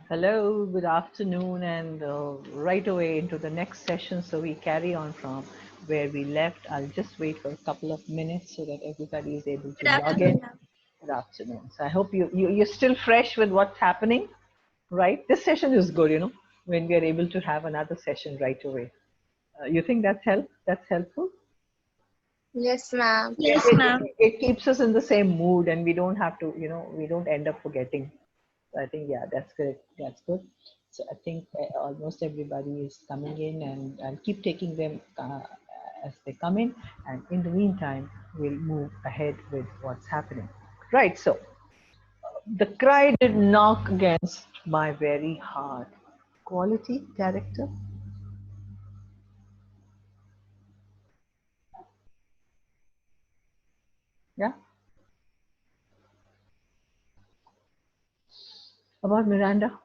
Hello, good afternoon, and right away into the next session. So we carry on from where we left. I'll just wait for a couple of minutes so that everybody is able to Good log in. afternoon, ma'am. Good afternoon. So I hope you're still fresh with what's happening, right? This session is good, when we are able to have another session right away. You think that's helpful? Yes, ma'am. It, Yes, it, ma'am. it it keeps us in the same mood, and we don't have to, we don't end up forgetting. So I think, yeah, that's good. That's good. So I think almost everybody is coming in, and I'll keep taking them as they come in. And in the meantime, we'll move ahead with what's happening. Right. So the cry did knock against my very heart. Quality, character. Yeah. About Miranda,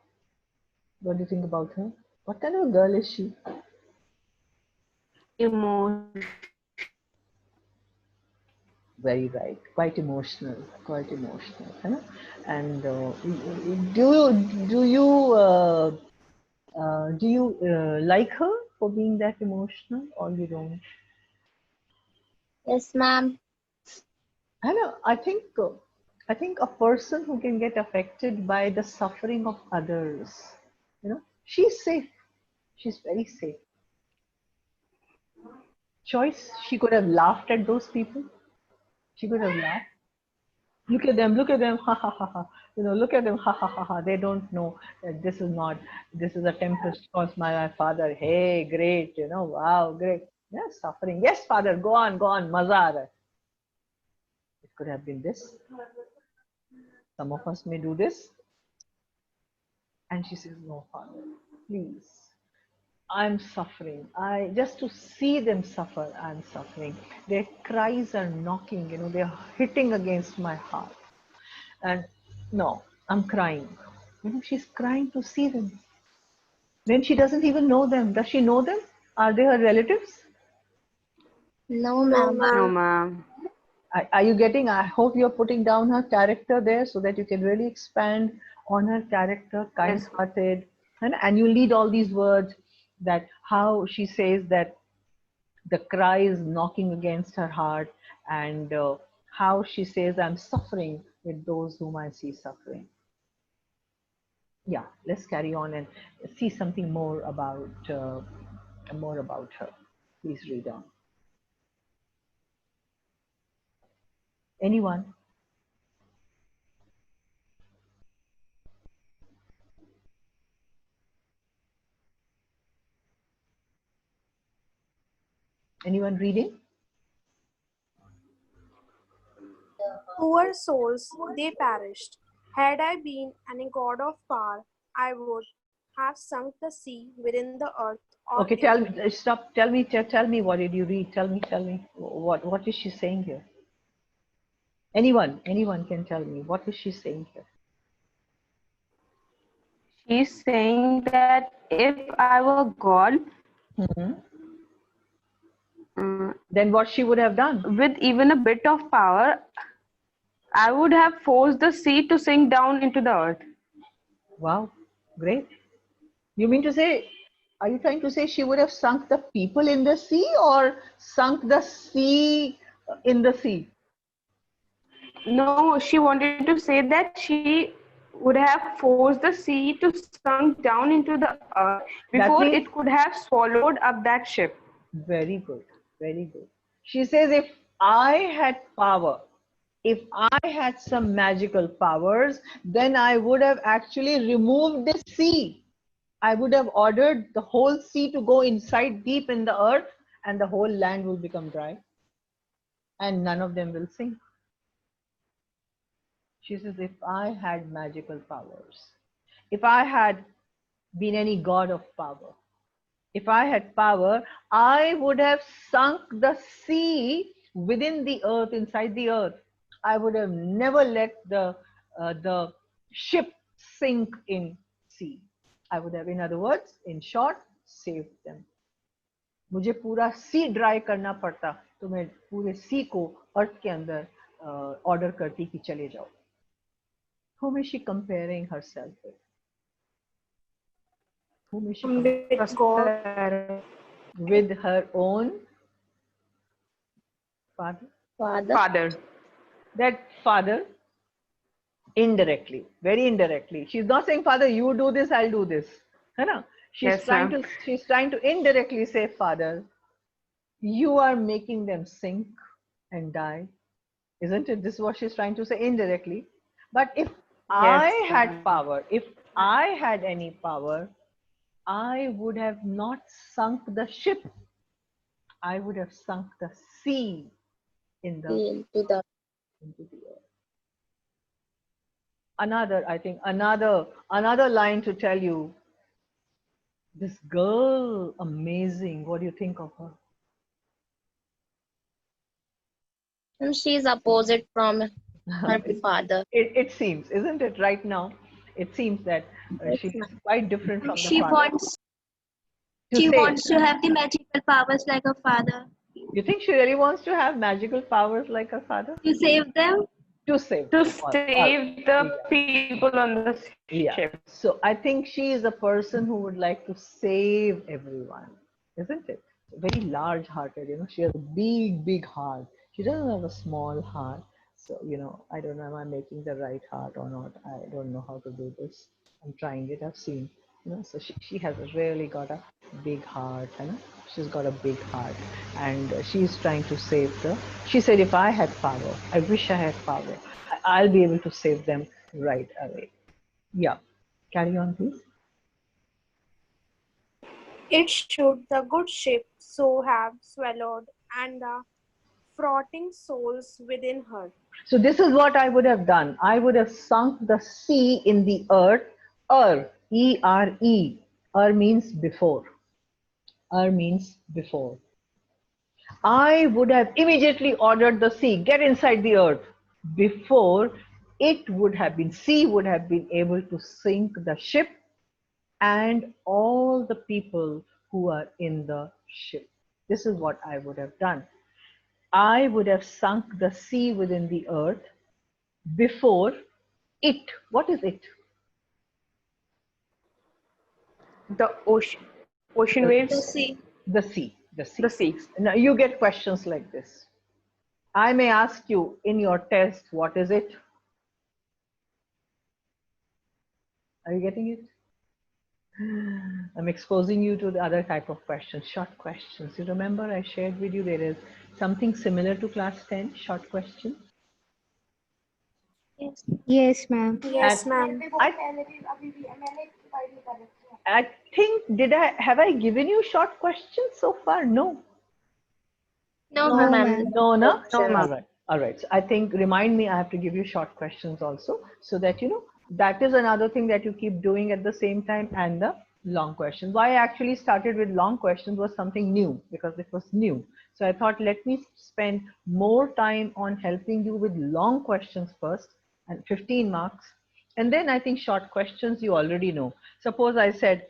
what do you think about her? What kind of a girl is she? Very right, quite emotional, है ना? And do you like her for being that emotional, or you don't? Yes, ma'am. I know. I think a person who can get affected by the suffering of others, she's safe. She's very safe. Choice. She could have laughed at those people. She could have laughed. Look at them, ha ha ha ha. Look at them, ha ha ha ha. They don't know that this is a tempest caused by my father. Hey, great, wow, great. Yeah, suffering. Yes, father, go on, maza aa raha hai. It could have been this. Some of us may do this. And she says, no, father, please. I'm suffering. I just to see them suffer, I'm suffering. Their cries are knocking, they're hitting against my heart. And no, I'm crying. She's crying to see them. Then she doesn't even know them. Does she know them? Are they her relatives? No, No, ma'am. ma'am. No, ma'am. Are you getting? I hope you're putting down her character there so that you can really expand on her character, kind Yes. hearted. And you lead all these words that how she says that the cry is knocking against her heart, and how she says, I'm suffering with those whom I see suffering. Yeah, let's carry on and see something more about her. Please read on. Anyone? Anyone reading? Poor souls, they perished. Had I been any god of power, I would have sunk the sea within the earth or Okay, air. tell me. Stop. Tell me. What did you read? Tell me. What is she saying here? Anyone can tell me. What is she saying here? She's saying that if I were God, Mhm. uh, Then what she would have done? with even a bit of power, I would have forced the sea to sink down into the earth. Wow, great. You mean to say, are you trying to say she would have sunk the people in the sea, or sunk the sea in the sea? No, she wanted to say that she would have forced the sea to sunk down into the earth before That it means could have swallowed up that ship. very good, very good. She says, if I had power, if I had some magical powers, then I would have actually removed the sea. I would have ordered the whole sea to go inside deep in the earth, and the whole land will become dry, and none of them will sink. She says, if I had magical powers, if I had been any god of power, if I had power, I would have sunk the sea within the earth, inside the earth. I would have never let the ship sink in sea. I would have, in other words, in short, saved them. मुझे पूरा सी dry करना पड़ता तो मैं पूरे सी को अर्थ के अंदर ऑर्डर करती कि चले जाओ. Whom is she comparing herself with? Whom is she comparing? With God. Pharaoh. With her own father. Father. Father. That father, indirectly, very indirectly. She's not saying, Father, you do this, I'll do this. है ना? Yes, ma'am. She's trying to indirectly say, Father, you are making them sink and die. Isn't it? This is what she's trying to say indirectly. But if I Yes, had ma'am. power, if I had any power, I would have not sunk the ship. I would have sunk the sea in the Into the into the earth. I think another line to tell you. This girl, amazing. What do you think of her? and she is opposite from her father. It seems, isn't it? Right now, it seems that Yes, she's ma'am. quite different from the She father. wants To she say, wants to have the magical powers like her father you think she really wants to have magical powers like her father? to save them. To save To them save the people on the yeah. ship. So I think she is a person who would like to save everyone, isn't it? Very large hearted, she has a big heart. She doesn't have a small heart. So, I don't know, am I making the right heart or not? I don't know how to do this. I'm trying it. I've seen, so she has really got a big heart, she's got a big heart, and she's trying to save she said, if I had power, I wish I had power, I'll be able to save them right away. Yeah. Carry on, please. It should the good ship so have swallowed and the frothing souls within her. So this is what I would have done. I would have sunk the sea in the earth. E-R-E. Means before. Means before. I would have immediately ordered the sea, get inside the earth, before sea would have been able to sink the ship and all the people who are in the ship. This is what I would have done. I would have sunk the sea within the earth before it. What is it? The ocean The waves. sea. The sea. The sea. The sea. Now you get questions like this. I may ask you in your test, what is it? Are you getting it? I'm exposing you to the other type of questions, short questions. You remember I shared with you there is something similar to class 10, short questions. Yes. Yes, ma'am. Yes, ma'am. I think have I given you short questions so far? No. No, No, ma'am. ma'am. No, no. No, ma'am. All right. All right. So I think remind me I have to give you short questions also, so that that is another thing that you keep doing at the same time, and the long questions. Why I actually started with long questions was something new, because it was new. So I thought, let me spend more time on helping you with long questions first, and 15 marks. And then I think short questions you already know. Suppose I said,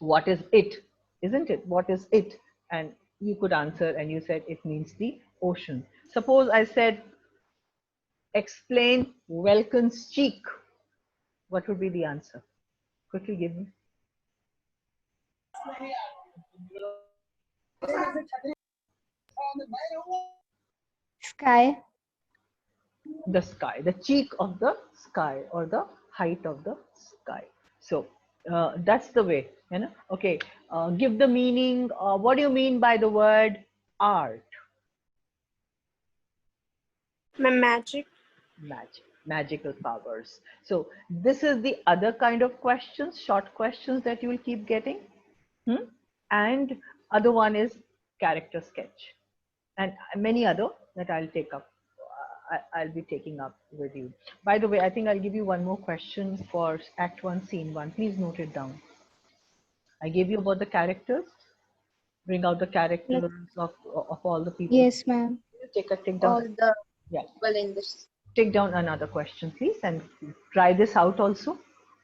what is it? Isn't it? What is it? And you could answer and you said it means the ocean. Suppose I said, explain Welkin's cheek. What would be the answer? Quickly give me. Sky. The sky, the cheek of the sky, or the height of the sky. So that's the way. Okay, give the meaning. What do you mean by the word art? Magic. Magical powers. So this is the other kind of questions, short questions that you will keep getting. And other one is character sketch, and many other that I'll take up. I'll be taking up with you. By the way, I think I'll give you one more question for Act 1, Scene 1. Please note it down. I gave you about the characters. Bring out the characters of all the people. Yes, ma'am. Take down. All the Yeah. people in this. Take down another question, please, and try this out also.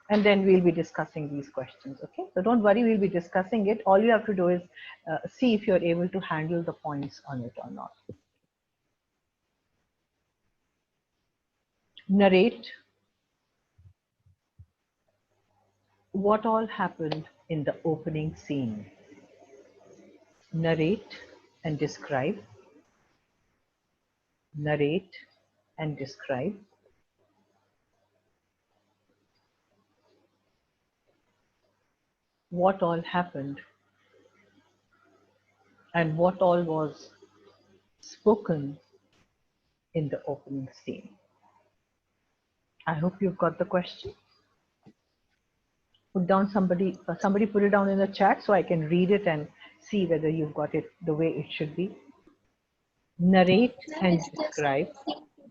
And then we'll be discussing these questions, okay? So don't worry, we'll be discussing it. All you have to do is see if you're able to handle the points on it or not. Narrate what all happened in the opening scene. Narrate and describe. Narrate and describe. What all happened and what all was spoken in the opening scene. I hope you've got the question. Put down somebody put it down in the chat so I can read it and see whether you've got it the way it should be. Narrate and describe.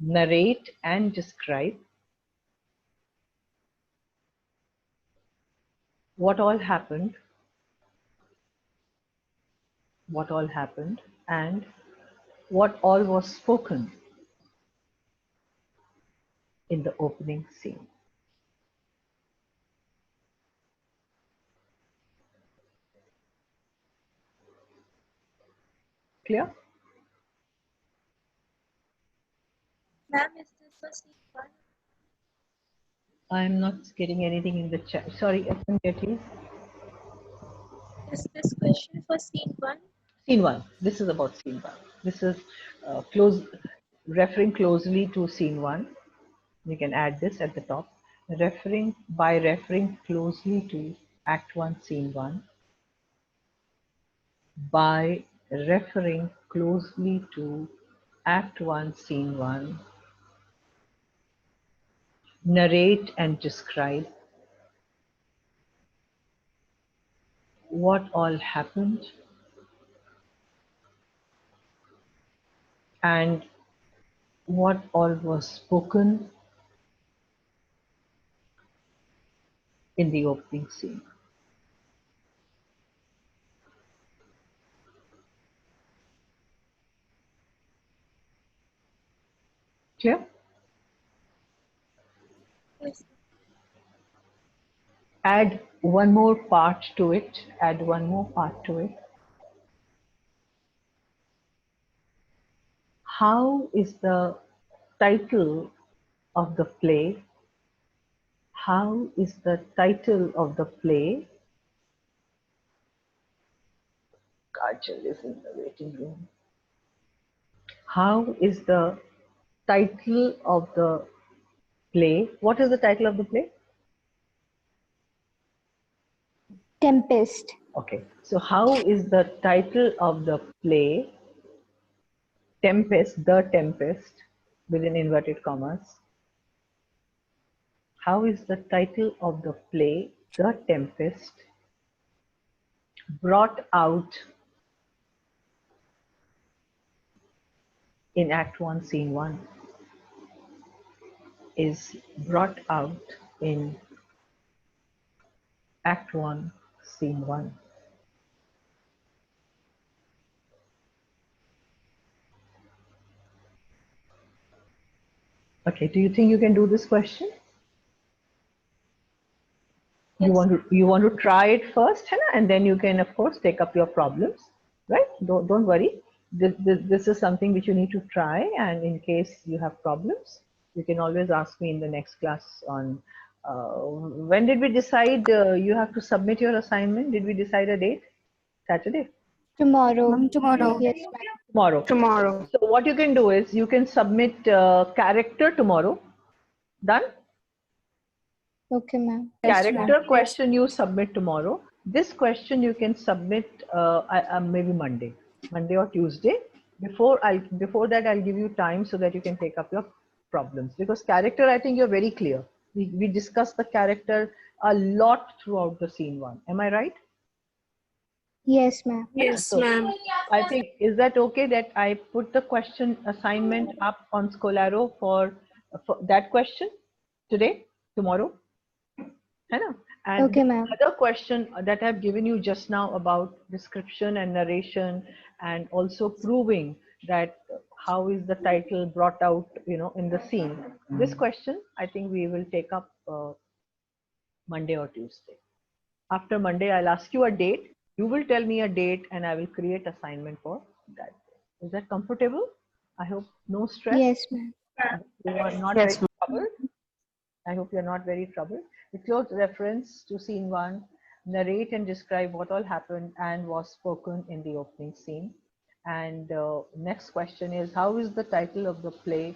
Narrate and describe what all happened, and what all was spoken in the opening scene. Clear? Ma'am, is this for scene 1? I'm not getting anything in the chat. Sorry, I couldn't get you. Is this question for scene 1? Scene 1. This is about scene 1. This is referring closely to scene 1. You can add this at the top. Referring closely to Act 1, Scene 1. By referring closely to Act 1, Scene 1. Narrate and describe what all happened and what all was spoken in the opening scene. Clear? Yes. Add one more part to it. Add one more part to it. How is the title of the play? How is the title of the play? Kajal is in the waiting room. How is the title of the play? What is the title of the play? Tempest. Okay, so how is the title of the play? Tempest, The Tempest, within inverted commas. How is the title of the play, The Tempest, brought out in Act 1, Scene 1? Is brought out in Act 1, Scene 1. Okay, do you think you can do this question? You want to try it first, Hannah, and then you can of course take up your problems, right? Don't worry. This is something which you need to try, and in case you have problems, you can always ask me in the next class on when did we decide you have to submit your assignment? Did we decide a date? Saturday? Tomorrow. Tomorrow. Yes, ma'am. Tomorrow. Tomorrow. So what you can do is you can submit character tomorrow. Done? Okay, ma'am. Character question you submit tomorrow. This question you can submit maybe Monday or Tuesday. Before that I'll give you time so that you can take up your problems, because character, I think you're very clear. We discussed the character a lot throughout the scene 1. Am I right? Yes, ma'am. Yes, ma'am. I think, is that okay that I put the question assignment up on Scholaro for that question today, tomorrow? And Okay, ma'am. another question that I've given you just now about description and narration, and also proving that how is the title brought out, in the scene. This question, I think we will take up Monday or Tuesday. After Monday, I'll ask you a date. You will tell me a date and I will create assignment for that day. Is that comfortable? I hope no stress. Yes, ma'am. You are not very troubled. I hope you're not very troubled. The close reference to scene 1, narrate and describe what all happened and was spoken in the opening scene. And next question is, how is the title of the play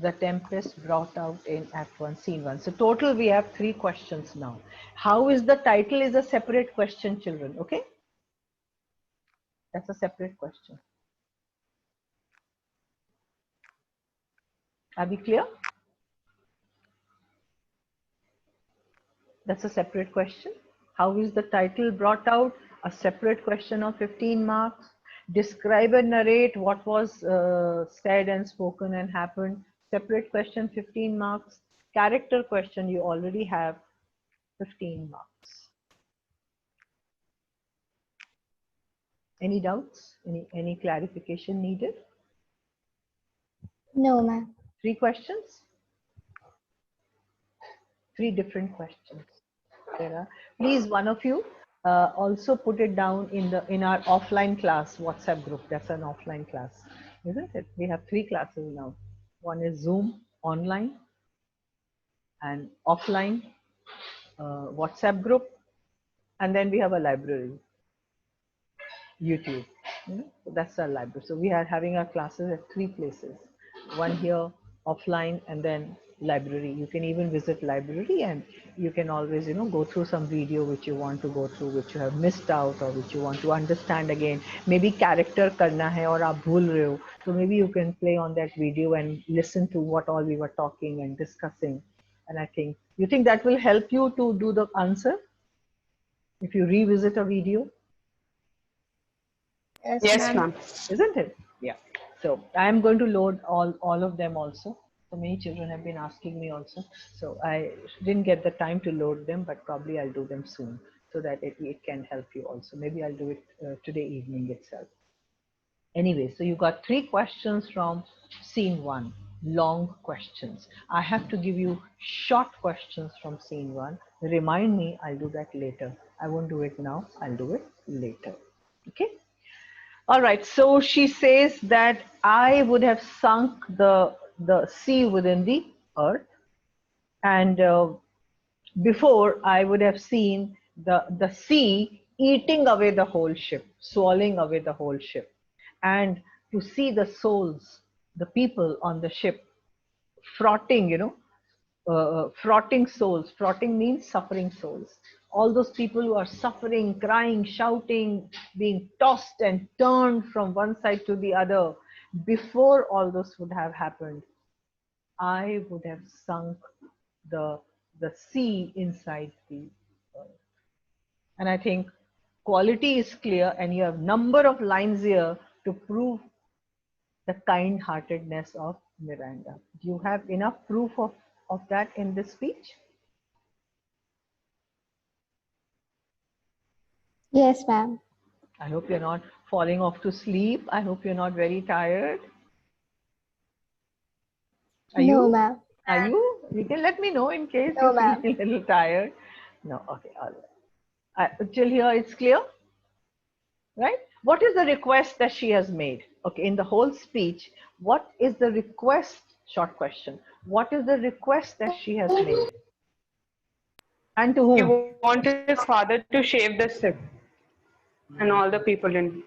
The Tempest brought out in Act 1, Scene 1? So total we have 3 questions now. How is the title is a separate question, children, okay? That's a separate question. Are we clear? That's a separate question. How is the title brought out? A separate question of 15 marks. Describe and narrate what was said and spoken and happened. Separate question, 15 marks. Character question, you already have 15 marks. Any doubts? Any clarification needed? No, ma'am. 3 questions? 3 different questions. Please, one of you also put it down in our offline class WhatsApp group. That's an offline class, isn't it? We have 3 classes now. One is Zoom online and offline WhatsApp group, and then we have a library, YouTube. So that's our library. So we are having our classes at 3 places. One here, offline, and then library. You can even visit library, and you can always go through some video which you want to go through, which you have missed out, or which you want to understand again. Maybe character karna hai aur aap bhul rahe ho, so maybe you can play on that video and listen to what all we were talking and discussing. And I think you think that will help you to do the answer if you revisit a video. Yes, ma'am. Isn't it? Yeah. So I am going to load all of them also. So many children have been asking me also. So I didn't get the time to load them, but probably I'll do them soon so that it can help you also. Maybe I'll do it today evening itself. Anyway, so you got 3 questions from scene 1, long questions. I have to give you short questions from scene 1. Remind me, I'll do that later. I won't do it now, I'll do it later. Okay? All right, so she says that I would have sunk the sea within the earth, and before I would have seen the sea eating away the whole ship, swallowing away the whole ship, and to see the souls, the people on the ship, frotting, frotting souls. Frotting means suffering souls. All those people who are suffering, crying, shouting, being tossed and turned from one side to the other. Before all this would have happened, I would have sunk the sea inside the earth. And I think quality is clear, and you have number of lines here to prove the kind-heartedness of Miranda. Do you have enough proof of that in this speech? Yes, ma'am. I hope you're not falling off to sleep. I hope you're not very tired. Are No, you? ma'am. Are you? You can let me know in case No, you ma'am. feel a little tired. No, okay, all right. Till here it's clear, right? What is the request that she has made? Okay, in the whole speech, what is the request? Short question. What is the request that she has made? And to He whom? wanted his father to shave the ship and all the people in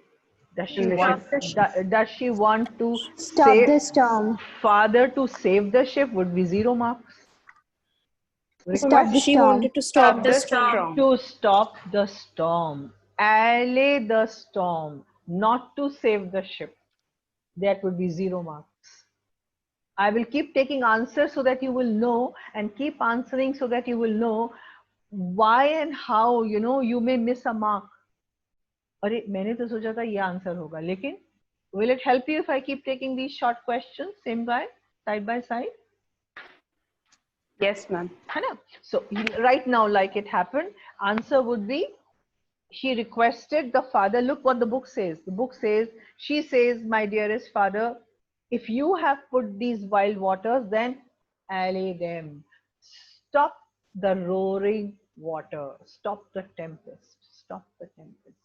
Does she in the want? ship. Does she want to Stop save the storm. father to save the ship? Would be 0 marks. Stop the She storm. wanted to stop the storm. To stop the storm, allay the storm, not to save the ship. That would be 0 marks. I will keep taking answers so that you will know, and keep answering so that you will know why and how, you may miss a mark. अरे मैंने तो सोचा था ये answer होगा, लेकिन will it help you if I keep taking these short questions side by side? Yes, ma'am. So right now, like it happened, answer would be, she requested the father. Look what the book says. The book says, she says, my dearest father, if you have put these wild waters, then allay them. Stop the roaring water. Stop the tempest. Stop the tempest.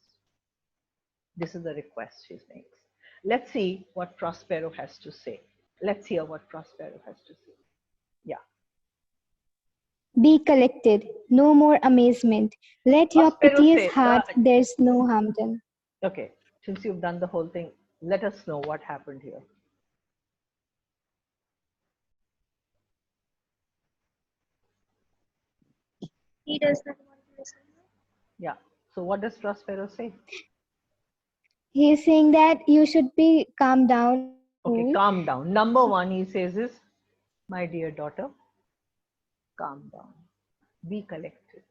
This is the request she makes. Let's see what Prospero has to say. Let's hear what Prospero has to say. Yeah. Be collected. No more amazement. Let your Prospero piteous say, heart, there's no harm done. okay, since you've done the whole thing, let us know what happened here. He does not want to listen. Yeah. So what does Prospero say? He is saying that you should be calm down, Okay, cool. calm down. Number one, he says is, my dear daughter, calm down. Be collected.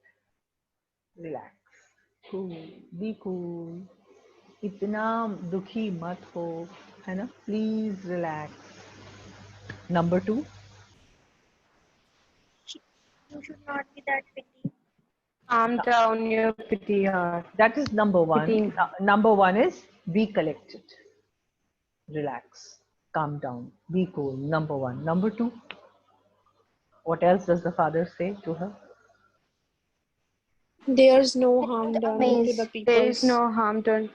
Relax. Cool. Be cool. इतना दुखी मत हो, है ना? Please relax. Number two, You should not be that picky. Calm down your pity heart. that is number one. Pitying. Number one is be collected. Relax. Calm down. Be cool. Number one. Number two, what else does the father say to her? There's no harm done to Amazed. the There people. is no harm done.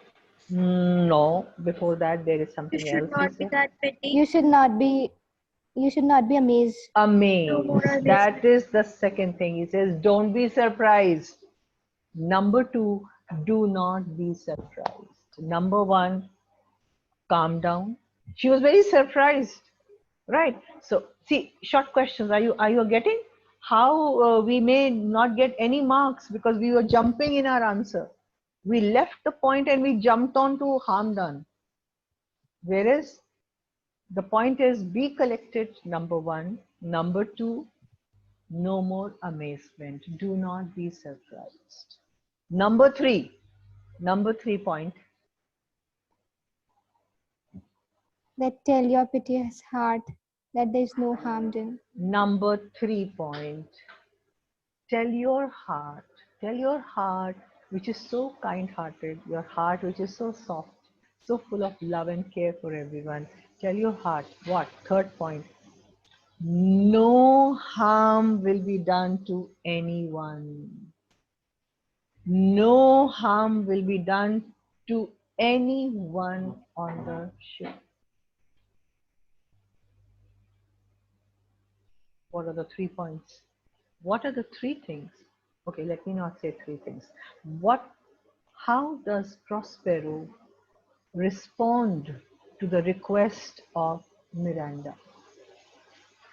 No, before that there is You something should else he not be said. that petty. You should not be amazed. No more Amazed. That amazement. is the second thing. He says, don't be surprised. Number two, do not be surprised. Number one, calm down. She was very surprised, right? So, see, short questions. Are you getting how we may not get any marks because we were jumping in our answer? We left the point and we jumped on to harm done. Whereas the point is be collected, number one. Number two, no more amazement. Do not be surprised. Number three point, That tell your piteous heart that there's no harm done. number 3 point, tell your heart which is so kind hearted, your heart which is so soft, so full of love and care for everyone. Tell your heart what? Third point, no harm will be done to anyone. No harm will be done to anyone on the ship. What are the 3 points? What are the 3 things? Okay, let me not say 3 things. How does Prospero respond to the request of Miranda?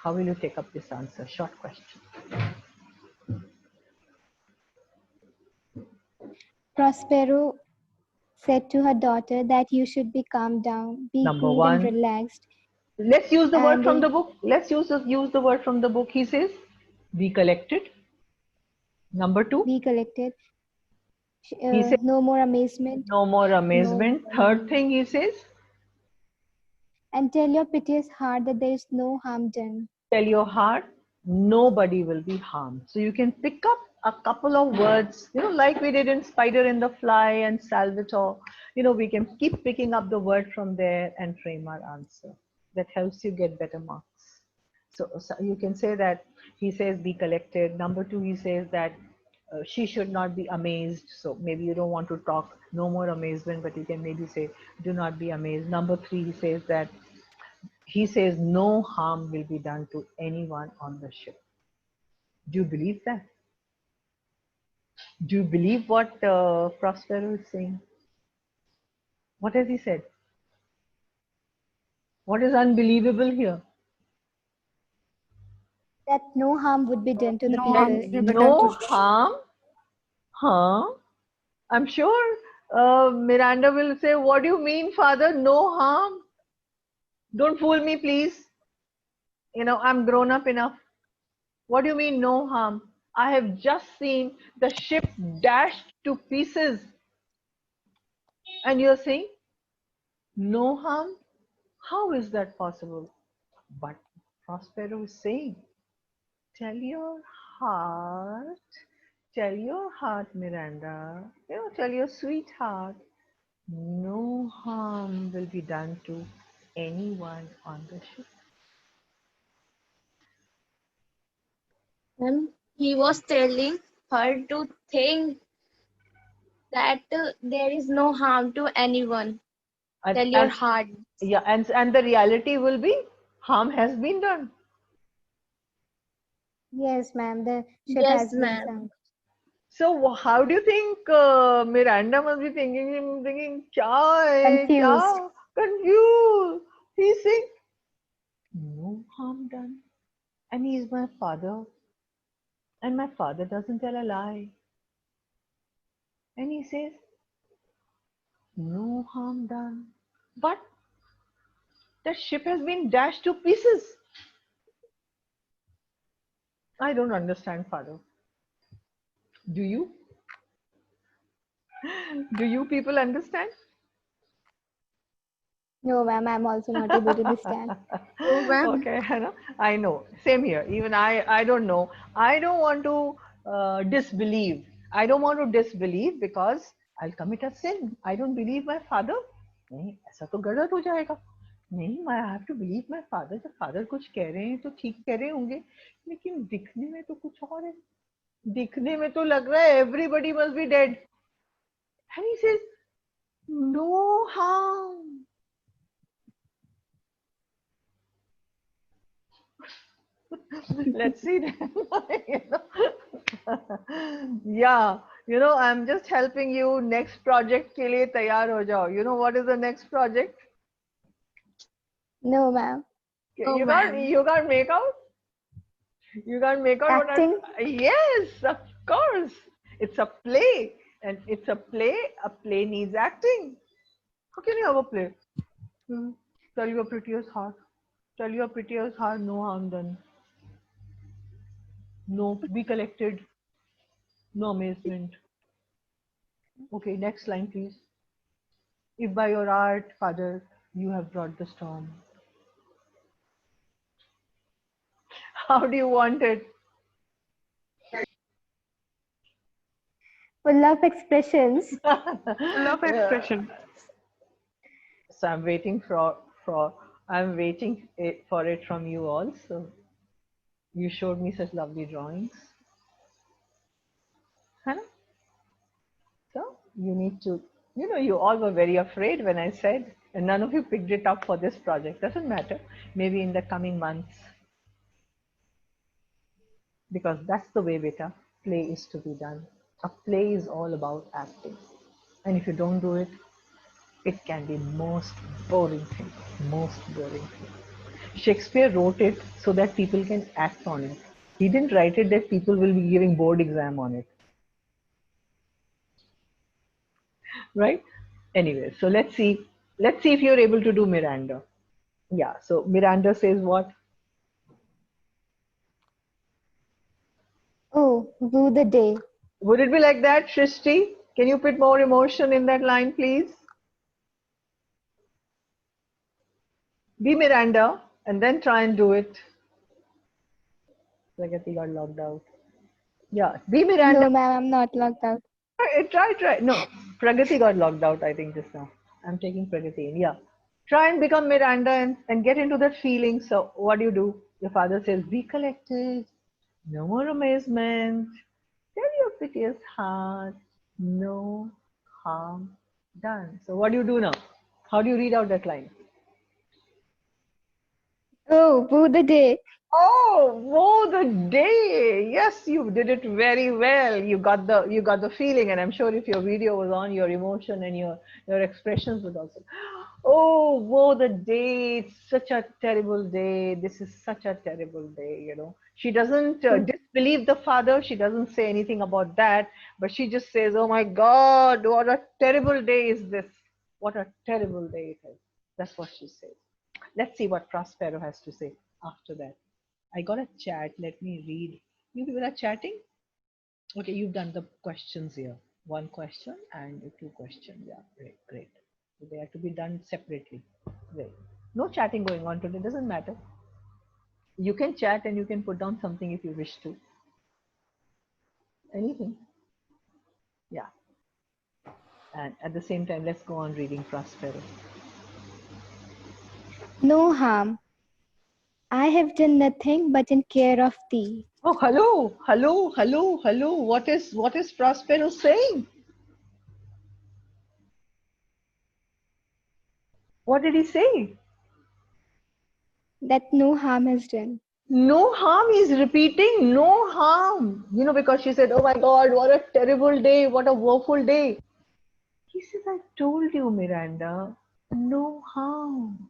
How will you take up this answer? Short question. Prospero said to her daughter that you should be calmed down, be Number cool and 1, relaxed. let's use the word And from the book. Let's use the word from the book. He says, be collected. Number 2, be collected. he says, No more amazement. no more amazement. No. Third thing he says, And tell your piteous heart that there is no harm done. tell your heart, nobody will be harmed. So you can pick up a couple of words, like we did in Spider in the Fly and Salvatore. We can keep picking up the word from there and frame our answer. That helps you get better marks. So you can say that he says be collected. Number 2, he says that she should not be amazed. So maybe you don't want to talk no more amazement, but you can maybe say do not be amazed. Number 3, he says no harm will be done to anyone on the ship. Do you believe that? Do you believe what Prospero is saying? What has he said? What is unbelievable here? That no harm would be done to the people. No harm? Huh? I'm sure Miranda will say, what do you mean, father? No harm? Don't fool me, please. I'm grown up enough. What do you mean, no harm? I have just seen the ship dashed to pieces. And you're saying, no harm? How is that possible? But Prospero is saying, tell your heart, Miranda, tell your sweetheart, no harm will be done to anyone on the ship. He was telling her to think that there is no harm to anyone. Tell your heart. Yeah, and the reality will be harm has been done. Yes, ma'am. The ship Yes, has been ma'am. sunk. So how do you think Miranda must be thinking, kya hai, Confused. kya? Confused. He's saying, no harm done. And he is my father. And my father doesn't tell a lie. And he says, no harm done. But the ship has been dashed to pieces. I don't understand, father. Do you? Do you people understand? No, ma'am. I'm also not able to understand. Oh, ma'am. Okay, I know. Same here. Even I don't know. I don't want to disbelieve. I don't want to disbelieve because I'll commit a sin. I don't believe my father. नहीं ऐसा तो गलत हो जाएगा. नहीं, I have to believe my father. जब father कुछ कह रहे हैं तो ठीक कह रहे होंगे. लेकिन दिखने में तो कुछ और है. दिखने में तो लग रहा है everybody must be dead. And he says, no harm. Let's see then. Yeah, I'm just helping you. Next project के लिए तैयार हो जाओ. You know what is the next project? No, ma'am. Oh, You ma'am. can't make out? You can't make out what Acting? Yes, of course. It's a play. And it's a play. A play needs acting. How can you have a play? Tell your prettiest heart. Tell your prettiest heart, no harm done. No, be collected. No amazement. Okay, next line, please. If by your art, Father, you have brought the storm. How do you want it? Full of expressions. Full of expression. So I'm waiting for it from you all. So you showed me such lovely drawings. Huh? So you need to, you all were very afraid when I said, and none of you picked it up for this project. Doesn't matter. Maybe in the coming months. Because that's the way, beta, play is to be done. A play is all about acting. And if you don't do it, it can be most boring thing. Most boring thing. Shakespeare wrote it so that people can act on it. He didn't write it that people will be giving board exam on it. Right? Anyway, so let's see if you're able to do Miranda. Yeah, so Miranda says what? Oh, woo the day. Would it be like that, Shrishti? Can you put more emotion in that line, please? Be Miranda and then try and do it. Pragati got locked out. Yeah, be Miranda. No, ma'am. I'm not locked out. Try. No, Pragati got locked out, I think, just now. I'm taking Pragati in. Yeah. Try and become Miranda and get into that feeling. So, what do? Your father says, be collected. No more amazement. Tell your piteous heart. No harm done. So, what do you do now? How do you read out that line? Oh, woo the day. Oh, the day. Yes, you did it very well. You got the feeling, and I'm sure if your video was on, your emotion and your expressions would also. Oh, woe the day. It's such a terrible day. This is such a terrible day, She doesn't disbelieve the father. She doesn't say anything about that, but she just says, oh my God, what a terrible day is this. What a terrible day it is. That's what she says. Let's see what Prospero has to say after that. I got a chat. Let me read. You people are chatting? Okay, you've done the questions here. One question and two questions. Yeah, great, great. So they have to be done separately. Great. No chatting going on today. Doesn't matter. You can chat and you can put down something if you wish to. Anything. Yeah. And at the same time, let's go on reading Prospero. No harm. I have done nothing but in care of thee. Oh, hello. What is Prospero saying? What did he say? That no harm has done. No harm, he's repeating, no harm. You know, because she said, oh my God, what a terrible day, what a woeful day. He says, I told you, Miranda, no harm.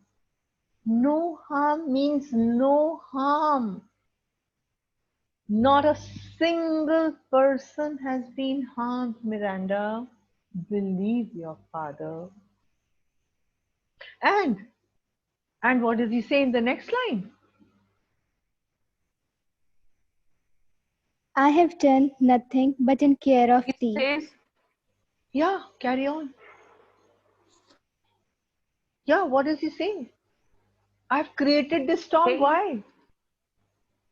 No harm means no harm. Not a single person has been harmed, Miranda. Believe your father. And what does he say in the next line? I have done nothing but in care of He thee. says, Yeah, carry on. Yeah, what does he say? I've created this storm. hey, Why?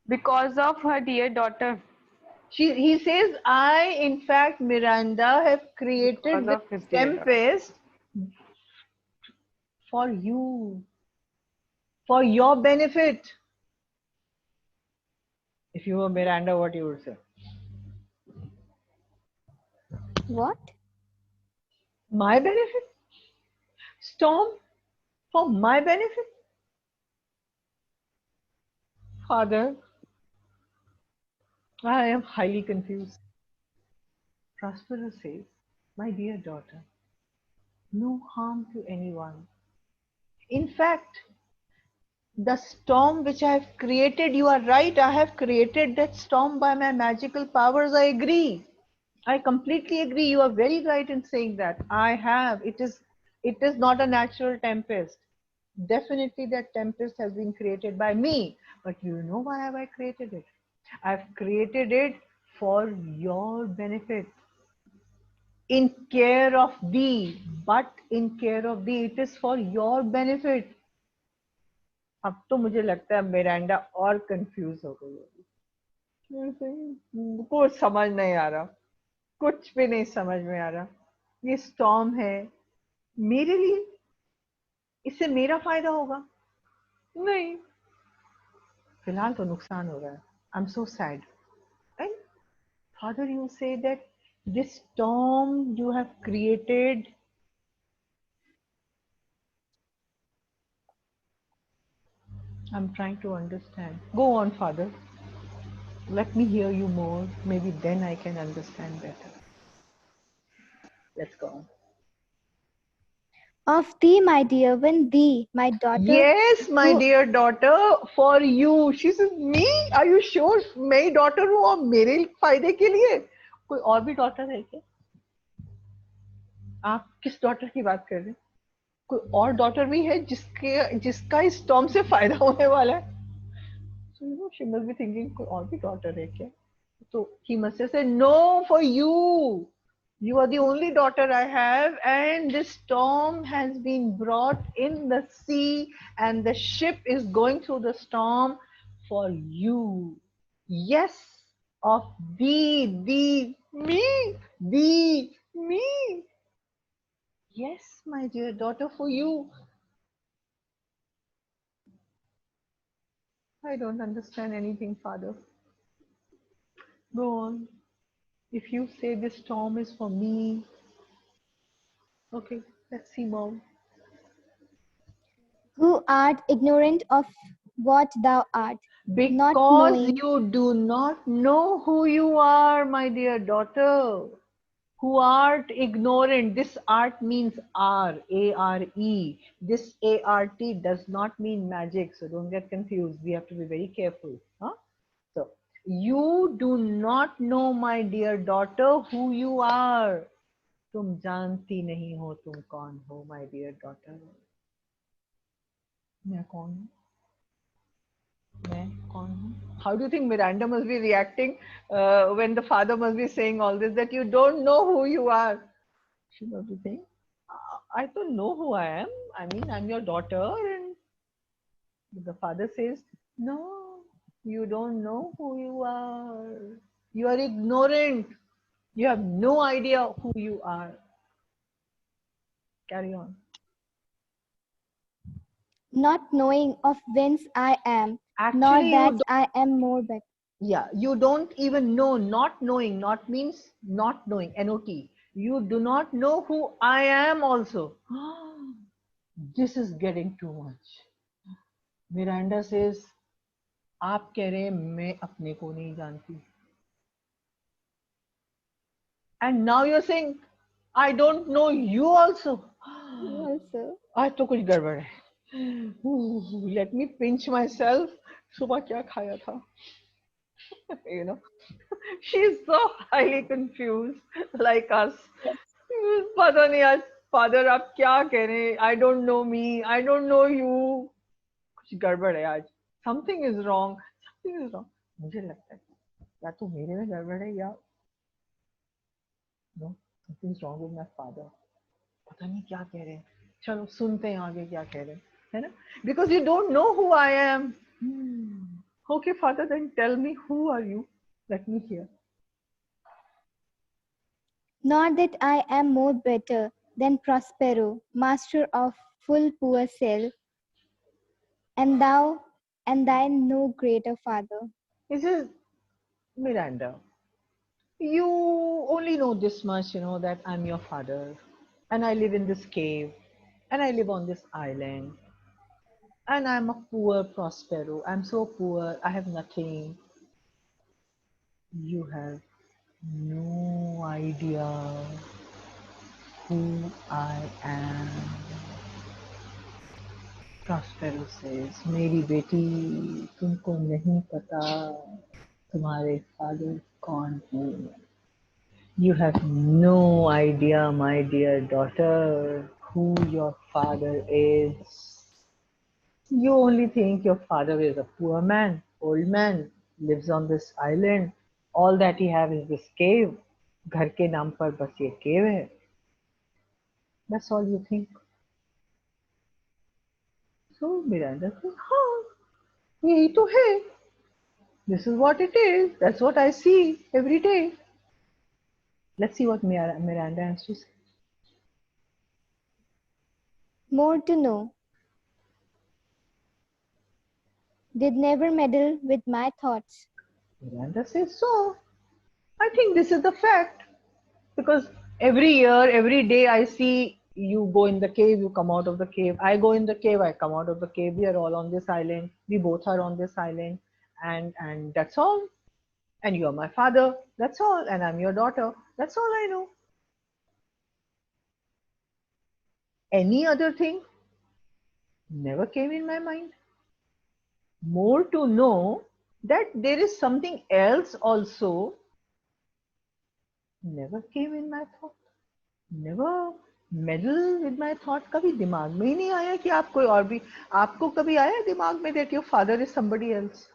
because of her dear daughter, He says, I, in fact, Miranda, have because created this of his dear daughter. tempest for you, for your benefit. If you were Miranda, what you would say? What? My benefit? Storm for my benefit? Father, I am highly confused. Prospero says, my dear daughter, no harm to anyone. In fact, the storm which I have created, you are right, I have created that storm by my magical powers. I agree. I completely agree. You are very right in saying that. I have. It is not a natural tempest. Definitely that tempest has been created by me. But you know why have I created it? I've created it for your benefit. In care of thee, but in care of thee, it is for your benefit. अब तो मुझे लगता है Miranda और confuse हो गई होगी, कुछ समझ नहीं आ रहा, कुछ भी नहीं समझ में आ रहा. ये स्टॉर्म है मेरे लिए, इससे मेरा फायदा होगा नहीं, फिलहाल तो नुकसान हो रहा है. I am so sad. And father you say that this storm you have created, I am trying to understand. Go on father, let me hear you more, maybe then I can understand better. Let's go on. Of thee, my dear one, thee, my daughter. Yes, my who- dear daughter, for you. She says, me? Are you sure? मैं daughter हूँ और मेरे फायदे के लिए. कोई और भी daughter है क्या? आप किस daughter की बात कर रहे हैं? कोई और daughter भी है जिसका इस storm से फायदा होने वाला है? So you know, she must be thinking कोई और भी daughter है क्या? So he must have said, no, for you. You are the only daughter I have, and this storm has been brought in the sea, and the ship is going through the storm for you. Yes, of thee, me, thee, me. Yes, my dear daughter, for you. I don't understand anything, Father. Go on. If you say this storm is for me, okay, let's see, Mom. Who art ignorant of what thou art, not Because knowing. you do not know who you are, my dear daughter. Who art ignorant. This art means R, A-R-E. This A-R-T does not mean magic, so don't get confused. We have to be very careful. Huh? So, you do not know, my dear daughter, who you are. तुम जानती नहीं हो तुम कौन हो, my dear daughter. मैं कौन हूँ? How do you think Miranda must be reacting when the father must be saying all this, that you don't know who you are? She must be saying, I don't know who I am. I mean, I'm your daughter. And the father says, no, you don't know who you are. You are ignorant. You have no idea who you are. Carry on. Not knowing of whence I am, Actually, nor you that don't- I am more better. Yeah, you don't even know. Not knowing, not means not knowing, N-O-T. You do not know who I am also. This is getting too much. Miranda says, आप कह रहे हैं मैं अपने को नहीं जानती, and now you're saying I don't know you also. Also, आज तो कुछ गड़बड़ है. Let me pinch myself. सुबह क्या खाया था? You know, she's so highly confused like us. पता नहीं आज फादर आप क्या कह रहे हैं? I don't know me, I don't know you. कुछ गड़बड़ है आज. Something is wrong. Something is wrong. मुझे लगता है या तो मेरे में गड़बड़ है या no, something is wrong with my father. पता नहीं क्या कह रहे हैं. चलो सुनते हैं आगे क्या कह रहे हैं, है ना? Because you don't know who I am. Okay, father, then tell me who are you? Let me hear. not that I am more better than Prospero, master of full poor self, and thy no greater father. He says, Miranda, you only know this much, you know, that I'm your father, and I live in this cave, and I live on this island, and I'm a poor Prospero. I'm so poor, I have nothing. You have no idea who I am. Prospero says, मेरी बेटी तुमको नहीं पता तुम्हारे father कौन है. You have no idea, my dear daughter, who your father is. You only think your father is a poor man, old man, lives on this island. All that he have is this cave. घर के नाम पर बस ये cave है. That's all you think. So Miranda says, हाँ, यही तो है. This is what it is. That's what I see every day. Let's see what Miranda has to say. More to know, did never meddle with my thoughts. Miranda says, so I think this is the fact. Because every year, every day I see you go in the cave, you come out of the cave. I go in the cave, I come out of the cave. We are all on this island. We both are on this island. And that's all. And you are my father. That's all. And I'm your daughter. That's all I know. Any other thing never came in my mind. More to know that there is something else also never came in my thought. Never meddle with my thought. कभी दिमाग में ही नहीं आया कि आप कोई और भी, आपको कभी आया दिमाग में that your father is somebody else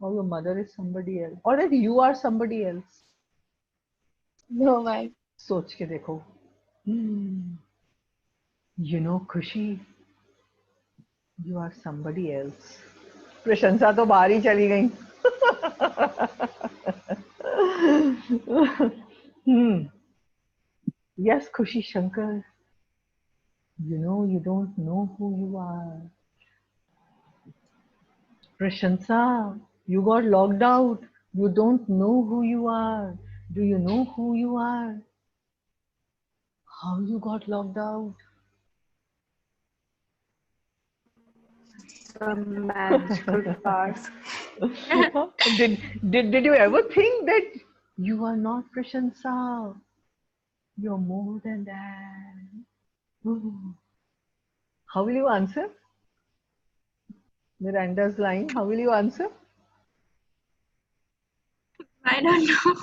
or your mother is somebody else or that you are somebody else. No, ma'am. सोच के देखो. You know, खुशी, you are somebody else. प्रशंसा तो बाहर ही चली गई. Yes, Khushi Shankar, you know you don't know who you are. Prashansa, you got locked out. You don't know who you are. Do you know who you are? How you got locked out? Some magical powers. did you ever think that you are not Prashansa? You're more than that. How will you answer? Miranda's line. How will you answer? I don't know.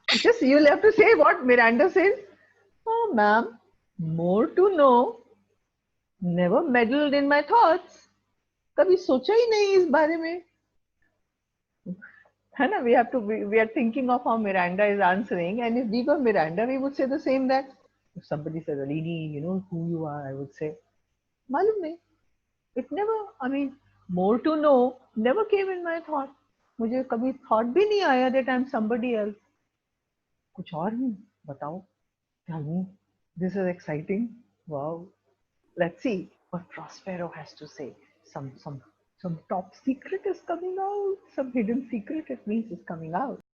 Just you'll have to say what Miranda says. Oh, ma'am, more to know. Never meddled in my thoughts. कभी सोचा ही नहीं इस बारे में. है ना? We are thinking of how Miranda is answering, and if we were Miranda, we would say the same that if somebody says, Alini, you know who you are, I would say, मालूम नहीं. It never, I mean, more to know never came in my thought. मुझे कभी thought भी नहीं आया that I'm somebody else. कुछ और ही बताओ. Tell me. This is exciting. Wow. Let's see what Prospero has to say. Some top secret is coming out. Some hidden secret, it means, is coming out.